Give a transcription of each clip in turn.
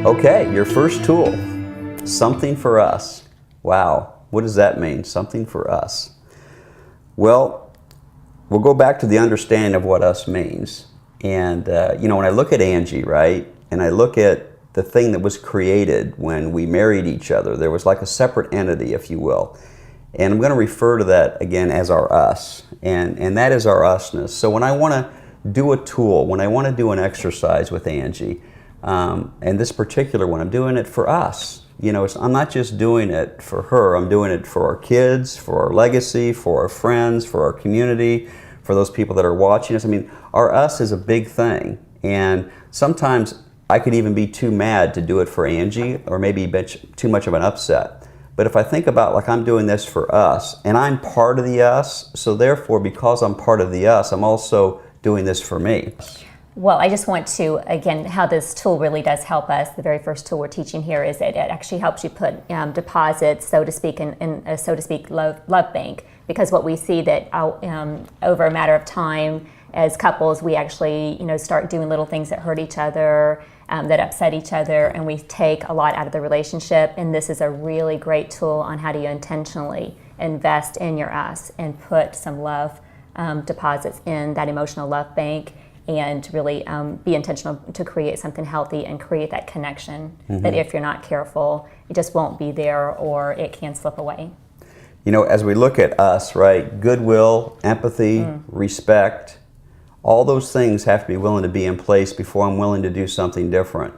Okay, your first tool, something for us. Wow, what does that mean, something for us? Well, we'll go back to the understanding of what us means. And, when I look at Angie, right, and I look at the thing that was created when we married each other, there was like a separate entity, if you will. And I'm going to refer to that again as our us. And that is our usness. So when I want to do a tool, when I want to do an exercise with Angie, and this particular one, I'm doing it for us. I'm not just doing it for her, I'm doing it for our kids, for our legacy, for our friends, for our community, for those people that are watching us. I mean, our us is a big thing. And sometimes I could even be too mad to do it for Angie, or maybe too much of an upset. But if I think about, like, I'm doing this for us, and I'm part of the us, so therefore, because I'm part of the us, I'm also doing this for me. Well, I just want to, again, how this tool really does help us. The very first tool we're teaching here is that it actually helps you put deposits, so to speak, in a, so to speak, love bank. Because what we see that over a matter of time, as couples, we actually, start doing little things that hurt each other, that upset each other, and we take a lot out of the relationship. And this is a really great tool on how do you intentionally invest in your us and put some love deposits in that emotional love bank, and really be intentional to create something healthy and create that connection that if you're not careful, it just won't be there, or it can slip away. As we look at us, right, goodwill, empathy, respect, all those things have to be willing to be in place before I'm willing to do something different.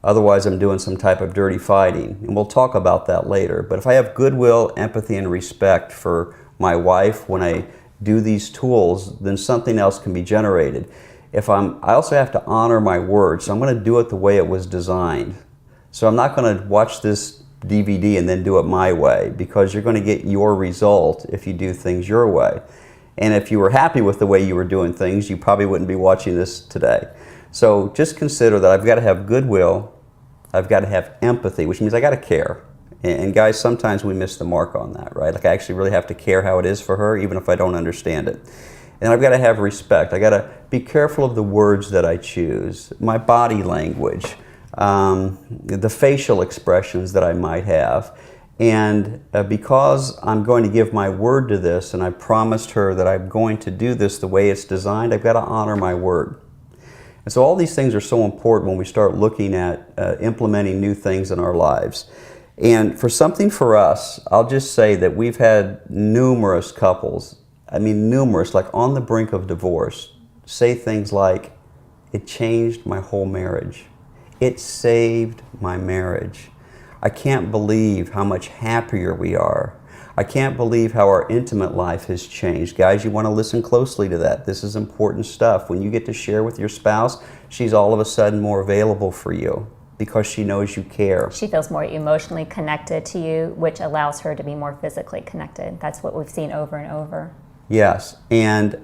Otherwise, I'm doing some type of dirty fighting, and we'll talk about that later. But if I have goodwill, empathy, and respect for my wife when I do these tools, then something else can be generated. I also have to honor my word, so I'm going to do it the way it was designed. So I'm not going to watch this DVD and then do it my way, because you're going to get your result if you do things your way. And if you were happy with the way you were doing things, you probably wouldn't be watching this today. So just consider that I've got to have goodwill, I've got to have empathy, which means I got to care. And guys, sometimes we miss the mark on that, right? Like, I actually really have to care how it is for her, even if I don't understand it. And I've got to have respect. I got to be careful of the words that I choose, my body language, the facial expressions that I might have. And because I'm going to give my word to this, and I promised her that I'm going to do this the way it's designed, I've got to honor my word. And so all these things are so important when we start looking at implementing new things in our lives. And for something for us, I'll just say that we've had numerous couples, numerous, like on the brink of divorce, say things like, "It changed my whole marriage. It saved my marriage. I can't believe how much happier we are. I can't believe how our intimate life has changed." Guys, you want to listen closely to that. This is important stuff. When you get to share with your spouse, she's all of a sudden more available for you because she knows you care. She feels more emotionally connected to you, which allows her to be more physically connected. That's what we've seen over and over. Yes, and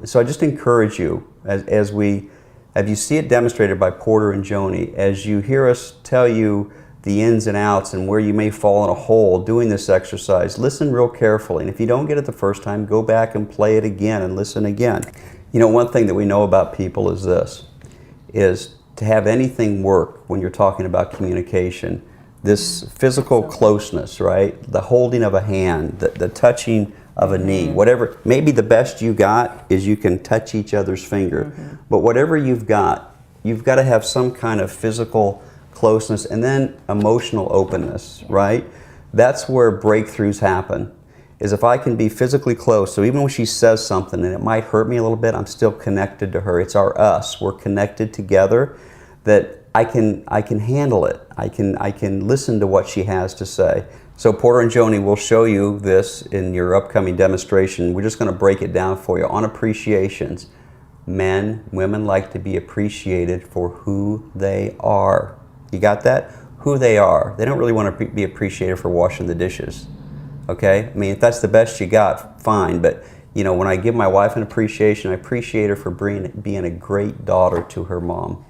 so I just encourage you, as you see it demonstrated by Porter and Joni, as you hear us tell you the ins and outs and where you may fall in a hole doing this exercise, listen real carefully. And if you don't get it the first time, go back and play it again and listen again. One thing that we know about people is this, is to have anything work when you're talking about communication, this physical closeness, right? The holding of a hand, the touching of a knee, whatever. Maybe the best you got is you can touch each other's finger. But whatever you've got to have some kind of physical closeness, and then emotional openness, right? That's where breakthroughs happen, is if I can be physically close. So even when she says something and it might hurt me a little bit, I'm still connected to her. It's our us. We're connected together, that I can handle it. I can listen to what she has to say. So Porter and Joni will show you this in your upcoming demonstration. We're just going to break it down for you on appreciations. Men, women like to be appreciated for who they are. You got that? Who they are. They don't really want to be appreciated for washing the dishes. Okay? If that's the best you got, fine. But, when I give my wife an appreciation, I appreciate her for being a great daughter to her mom.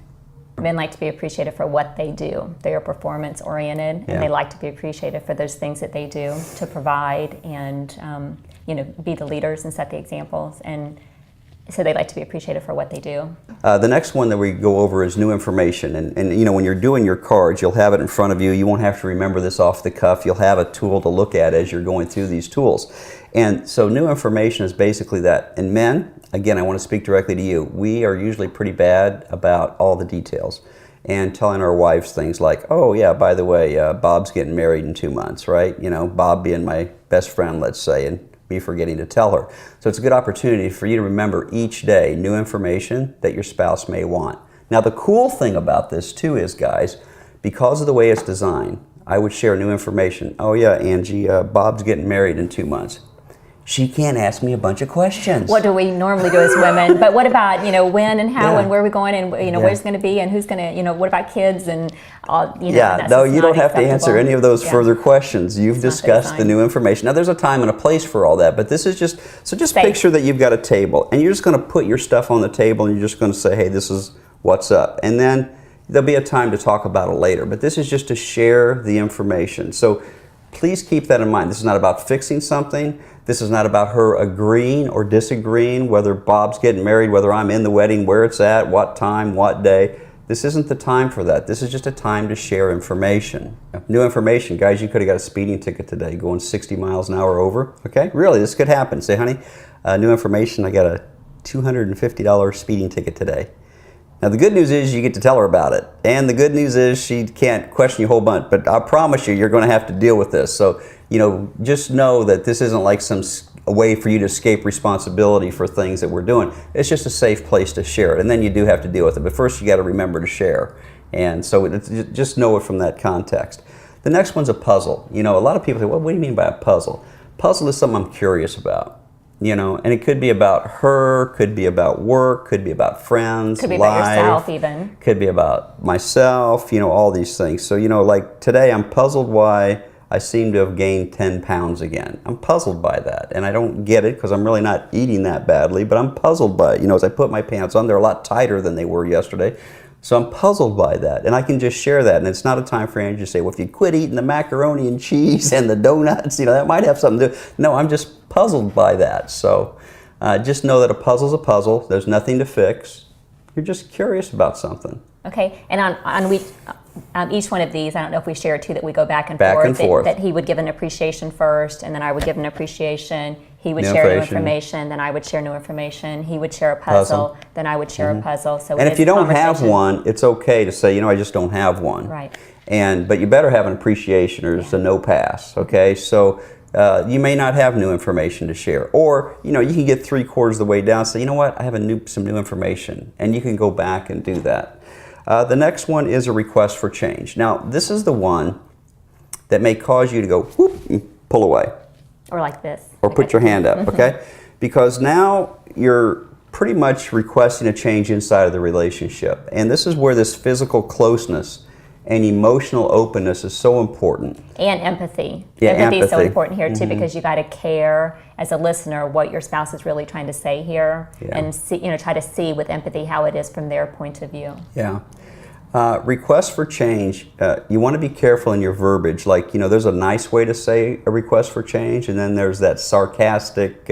Men like to be appreciated for what they do. They are performance oriented, and they like to be appreciated for those things that they do to provide and be the leaders and set the examples. And so they like to be appreciated for what they do. The next one that we go over is new information. And you know, when you're doing your cards, you'll have it in front of you. You won't have to remember this off the cuff. You'll have a tool to look at as you're going through these tools. And so new information is basically that. And men, again, I want to speak directly to you. We are usually pretty bad about all the details and telling our wives things like, oh yeah, by the way, Bob's getting married in 2 months, right? You know, Bob being my best friend, let's say, and me forgetting to tell her. So it's a good opportunity for you to remember each day new information that your spouse may want. Now the cool thing about this too is, guys, because of the way it's designed, I would share new information. Oh yeah, Angie, Bob's getting married in 2 months. She can't ask me a bunch of questions. What do we normally do as women? But what about, you know, when and how and where are we going and, you know, where's it going to be and who's going to, you know, what about kids and all, you know. Yeah, no, you don't have to answer any of those further questions. You've discussed the new information. Now there's a time and a place for all that, but this is just, so just picture that you've got a table and you're just going to put your stuff on the table and you're just going to say, hey, this is what's up. And then there'll be a time to talk about it later, but this is just to share the information. So please keep that in mind. This is not about fixing something. This is not about her agreeing or disagreeing, whether Bob's getting married, whether I'm in the wedding, where it's at, what time, what day. This isn't the time for that. This is just a time to share information. New information, guys, you could have got a speeding ticket today going 60 miles an hour over. Okay, really, this could happen. Say, honey, new information, I got a $250 speeding ticket today. Now the good news is you get to tell her about it. And the good news is she can't question you a whole bunch, but I promise you, you're going to have to deal with this. So, you know, just know that this isn't like a way for you to escape responsibility for things that we're doing. It's just a safe place to share it. And then you do have to deal with it. But first you got to remember to share. And so just know it from that context. The next one's a puzzle. You know, a lot of people say, well, what do you mean by a puzzle? Puzzle is something I'm curious about. You know, and it could be about her, could be about work, could be about friends, could be life, about yourself even. Could be about myself, you know, all these things. So, you know, like today I'm puzzled why I seem to have gained 10 pounds again. I'm puzzled by that. And I don't get it because I'm really not eating that badly, but I'm puzzled by it. You know, as I put my pants on, they're a lot tighter than they were yesterday. So I'm puzzled by that, and I can just share that. And it's not a time for Angie to say, well, if you quit eating the macaroni and cheese and the donuts, you know, that might have something to do. No, I'm just puzzled by that. So just know that a puzzle's a puzzle. There's nothing to fix. You're just curious about something. Okay, and on each one of these, I don't know if we share two that we go back and forth. That he would give an appreciation first, and then I would give an appreciation. He would share new information, then I would share new information. He would share a puzzle, then I would share a puzzle. So and if you don't have one, it's okay to say, you know, I just don't have one. Right. But you better have an appreciation or it's a no pass, okay? So you may not have new information to share. Or, you know, you can get 3/4 of the way down and say, you know what, I have some new information. And you can go back and do that. The next one is a request for change. Now, this is the one that may cause you to go, whoop, and pull away. Or like this. Or put your hand up, okay? Because now you're pretty much requesting a change inside of the relationship. And this is where this physical closeness and emotional openness is so important. And empathy. Yeah, empathy is so important here too, because you got to care as a listener what your spouse is really trying to say here, and see, you know, try to see with empathy how it is from their point of view. Yeah. Request for change, you want to be careful in your verbiage. Like, you know, there's a nice way to say a request for change, and then there's that sarcastic,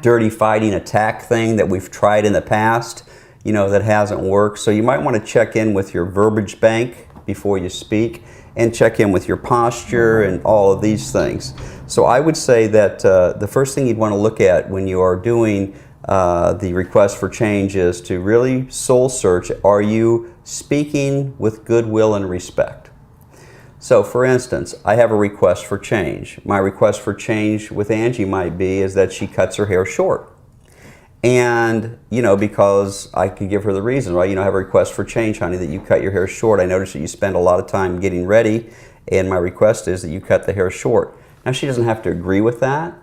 dirty fighting attack thing that we've tried in the past, you know, that hasn't worked. So you might want to check in with your verbiage bank before you speak, and check in with your posture and all of these things. So I would say that the first thing you'd want to look at when you are doing the request for change is to really soul search. Are you speaking with goodwill and respect? So for instance, I have a request for change. My request for change with Angie might be is that she cuts her hair short. And, you know, because I could give her the reason, right? You know, I have a request for change, honey, that you cut your hair short. I noticed that you spend a lot of time getting ready, and my request is that you cut the hair short. Now, she doesn't have to agree with that.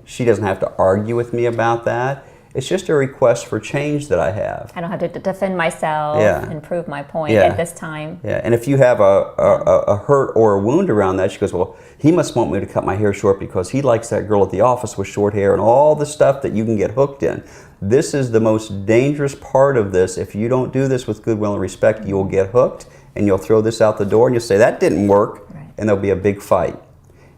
She doesn't have to argue with me about that. It's just a request for change that I have. I don't have to defend myself and prove my point at this time. Yeah, and if you have a hurt or a wound around that, she goes, well, he must want me to cut my hair short because he likes that girl at the office with short hair and all the stuff that you can get hooked in. This is the most dangerous part of this. If you don't do this with goodwill and respect, you'll get hooked and you'll throw this out the door and you'll say, that didn't work, and there'll be a big fight.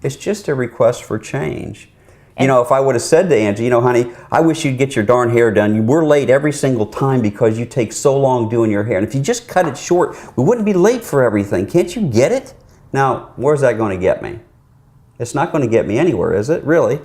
It's just a request for change. You know, if I would have said to Angie, you know, honey, I wish you'd get your darn hair done. We're late every single time because you take so long doing your hair. And if you just cut it short, we wouldn't be late for everything. Can't you get it? Now, where's that going to get me? It's not going to get me anywhere, is it? Really?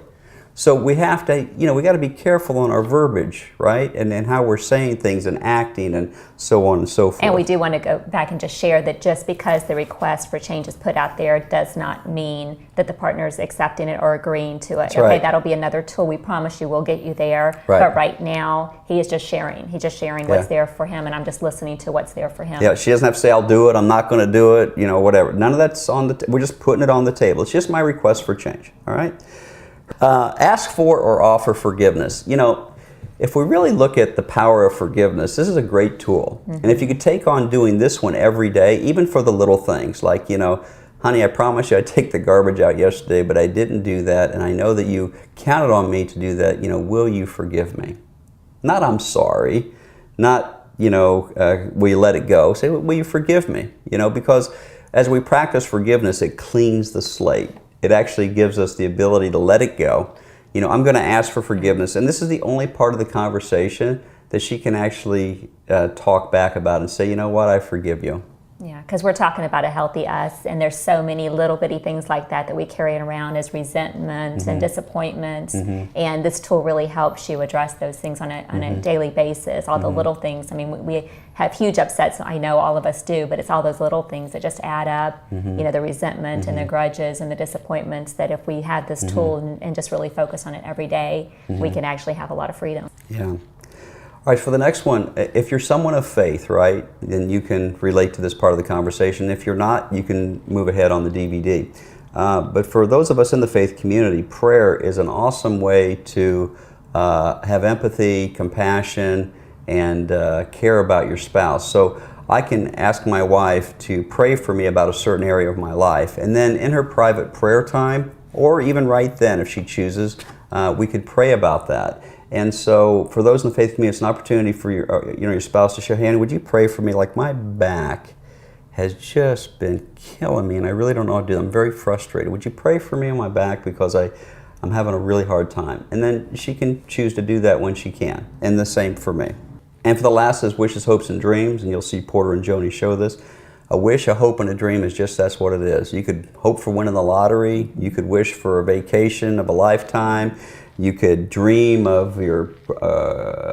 So we have to, you know, we got to be careful on our verbiage, right? And how we're saying things and acting and so on and so forth. And we do want to go back and just share that just because the request for change is put out there does not mean that the partner is accepting it or agreeing to it. That's right. Okay, that'll be another tool. We promise you we'll get you there. Right. But right now, he is just sharing. He's just sharing what's there for him, and I'm just listening to what's there for him. Yeah, she doesn't have to say, I'll do it, I'm not going to do it, you know, whatever. None of that's on the, we're just putting it on the table. It's just my request for change, all right? Ask for or offer forgiveness. You know, if we really look at the power of forgiveness, this is a great tool. And if you could take on doing this one every day, even for the little things, like, you know, honey, I promised you I'd take the garbage out yesterday, but I didn't do that, and I know that you counted on me to do that. You know, will you forgive me? Not I'm sorry, not, you know, will you let it go? Say, will you forgive me? You know, because as we practice forgiveness, it cleans the slate. It actually gives us the ability to let it go. You know, I'm going to ask for forgiveness, and this is the only part of the conversation that she can actually talk back about and say, you know what, I forgive you. Yeah, because we're talking about a healthy us, and there's so many little bitty things like that we carry around as resentment and disappointment, and this tool really helps you address those things on a daily basis, all the little things. I mean, we have huge upsets, I know all of us do, but it's all those little things that just add up, you know, the resentment and the grudges and the disappointments, that if we had this tool and just really focus on it every day, we can actually have a lot of freedom. Yeah. All right, for the next one, if you're someone of faith, right, then you can relate to this part of the conversation. If you're not, you can move ahead on the DVD. But for those of us in the faith community, prayer is an awesome way to have empathy, compassion, and care about your spouse. So I can ask my wife to pray for me about a certain area of my life, and then in her private prayer time, or even right then if she chooses, we could pray about that. And so for those in the faith community, it's an opportunity for your spouse to share, hey, would you pray for me? Like, my back has just been killing me and I really don't know what to do. I'm very frustrated. Would you pray for me on my back because I'm having a really hard time? And then she can choose to do that when she can. And the same for me. And for the last is wishes, hopes, and dreams. And you'll see Porter and Joni show this. A wish, a hope, and a dream is just that's what it is. You could hope for winning the lottery. You could wish for a vacation of a lifetime. You could dream of your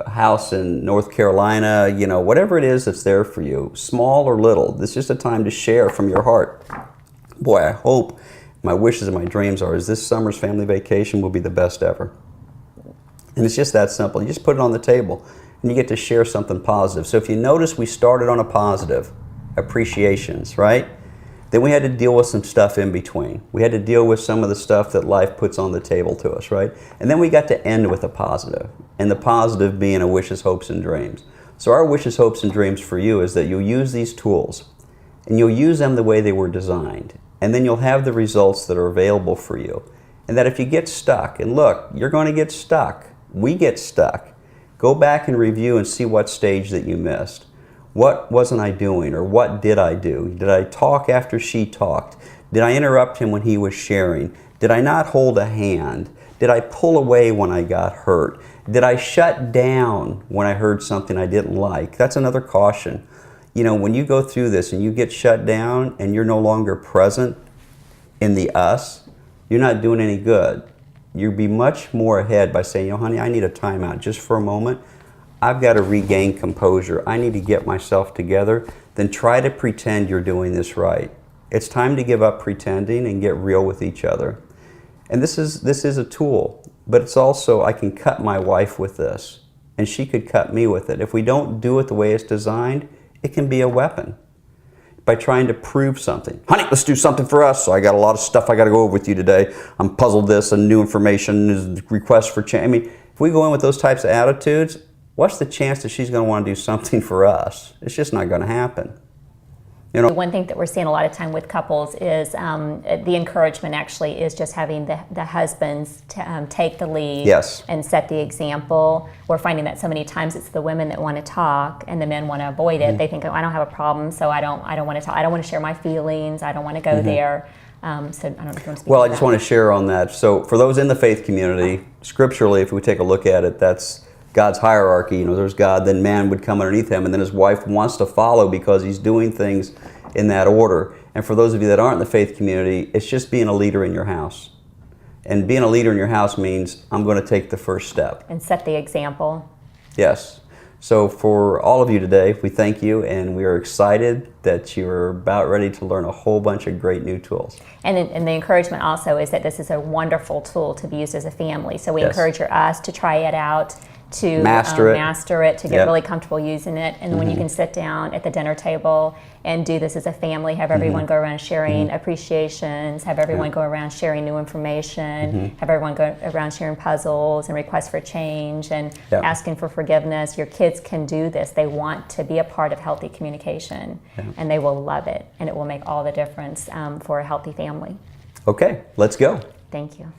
house in North Carolina, you know, whatever it is that's there for you, small or little. This is just a time to share from your heart. Boy, I hope my wishes and my dreams is this summer's family vacation will be the best ever. And it's just that simple. You just put it on the table and you get to share something positive. So if you notice, we started on a positive, appreciations, right? Then we had to deal with some stuff in between. We had to deal with some of the stuff that life puts on the table to us, right? And then we got to end with a positive, and the positive being a wishes, hopes, and dreams. So our wishes, hopes, and dreams for you is that you'll use these tools, and you'll use them the way they were designed, and then you'll have the results that are available for you. And that if you get stuck, and look, you're going to get stuck. We get stuck. Go back and review and see what stage that you missed. What wasn't I doing, or what did I do? Did I talk after she talked? Did I interrupt him when he was sharing? Did I not hold a hand? Did I pull away when I got hurt? Did I shut down when I heard something I didn't like? That's another caution. You know, when you go through this and you get shut down and you're no longer present in the us, you're not doing any good. You'd be much more ahead by saying, you know, honey, I need a timeout just for a moment. I've got to regain composure. I need to get myself together. Then try to pretend you're doing this right. It's time to give up pretending and get real with each other. And this is a tool, but it's also, I can cut my wife with this, and she could cut me with it. If we don't do it the way it's designed, it can be a weapon. By trying to prove something. Honey, let's do something for us. So I got a lot of stuff I got to go over with you today. I'm puzzled this and new information, requests for change. I mean, if we go in with those types of attitudes, what's the chance that she's going to want to do something for us? It's just not going to happen. You know, one thing that we're seeing a lot of time with couples is the encouragement actually is just having the husbands take the lead and set the example. We're finding that so many times it's the women that want to talk and the men want to avoid it. They think, oh, I don't have a problem, so I don't want to talk. I don't want to share my feelings. I don't want to go there. So I don't know if you want to speak Well, to I just that. want to share on that. So for those in the faith community, scripturally, if we take a look at it, that's God's hierarchy. You know, there's God, then man would come underneath him, and then his wife wants to follow because he's doing things in that order. And for those of you that aren't in the faith community, it's just being a leader in your house. And being a leader in your house means I'm going to take the first step. And set the example. Yes. So for all of you today, we thank you, and we are excited that you're about ready to learn a whole bunch of great new tools. And the encouragement also is that this is a wonderful tool to be used as a family. So we Yes. encourage us to try it out, to Master it. to get Yep. really comfortable using it. And when you can sit down at the dinner table and do this as a family, have everyone go around sharing appreciations, have everyone go around sharing new information, have everyone go around sharing puzzles and requests for change and Yep. asking for forgiveness. Your kids can do this. They want to be a part of healthy communication, and they will love it, and it will make all the difference for a healthy family. Okay, let's go. Thank you.